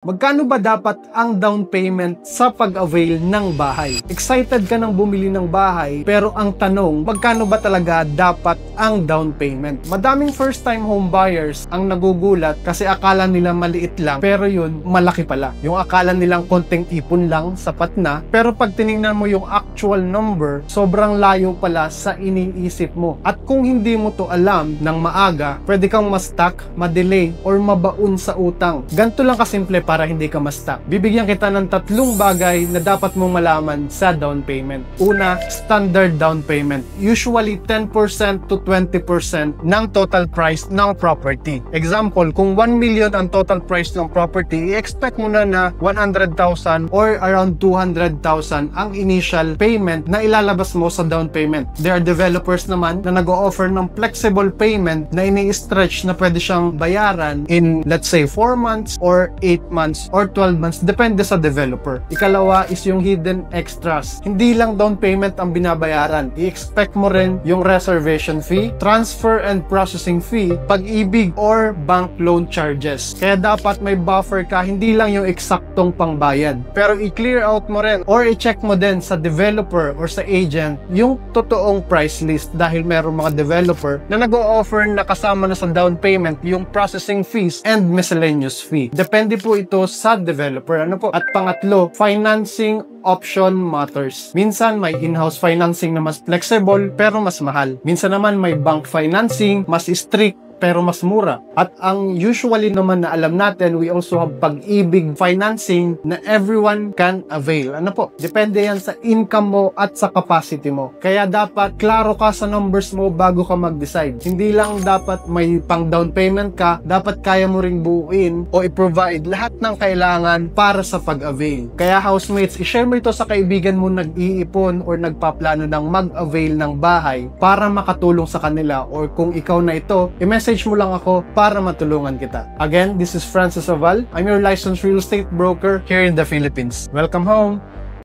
Magkano ba dapat ang down payment sa pag-avail ng bahay? Excited ka nang bumili ng bahay, pero ang tanong, magkano ba talaga dapat ang down payment? Madaming first-time home buyers ang nagugulat kasi akala nila maliit lang, pero yun, malaki pala. Yung akala nilang konting ipon lang, sapat na, pero pag tinignan mo yung actual number, sobrang layo pala sa iniisip mo. At kung hindi mo to alam ng maaga, pwede kang ma-stuck, ma-delay, or mabaon sa utang. Ganito lang kasimple para hindi ka ma-stuck. Bibigyan kita ng 3 bagay na dapat mong malaman sa down payment. Una, standard down payment. Usually 10% to 20% ng total price ng property. Example, kung 1 million ang total price ng property, i-expect mo na 100,000 or around 200,000 ang initial payment na ilalabas mo sa down payment. There are developers naman na nag-o-offer ng flexible payment na ini-stretch na pwede siyang bayaran in, let's say, 4 months or 8 months or 12 months, depende sa developer. Ikalawa is yung hidden extras. Hindi lang down payment ang binabayaran. I-expect mo rin yung reservation fee, transfer and processing fee, pag-ibig or bank loan charges. Kaya dapat may buffer ka, hindi lang yung eksaktong pangbayad. Pero i-clear out mo rin or i-check mo din sa developer or sa agent yung totoong price list dahil merong mga developer na nag-o-offer na kasama na sa down payment yung processing fees and miscellaneous fee. Depende po ito sa developer. Ano po? At pangatlo, financing option matters. Minsan may in-house financing na mas flexible pero mas mahal. Minsan naman may bank financing, mas strict pero mas mura. At ang usually naman na alam natin, we also have pag-ibig financing na everyone can avail. Ano po? Depende yan sa income mo at sa capacity mo. Kaya dapat klaro ka sa numbers mo bago ka mag-decide. Hindi lang dapat may pang down payment ka, dapat kaya mo ring buuin o i-provide lahat ng kailangan para sa pag-avail. Kaya housemates, i-share mo ito sa kaibigan mo nag-iipon or nagpaplano ng mag-avail ng bahay para makatulong sa kanila, or kung ikaw na ito, i-message mo lang ako para matulungan kita. Again, this is Francis Oval. I'm your licensed real estate broker here in the Philippines. Welcome home!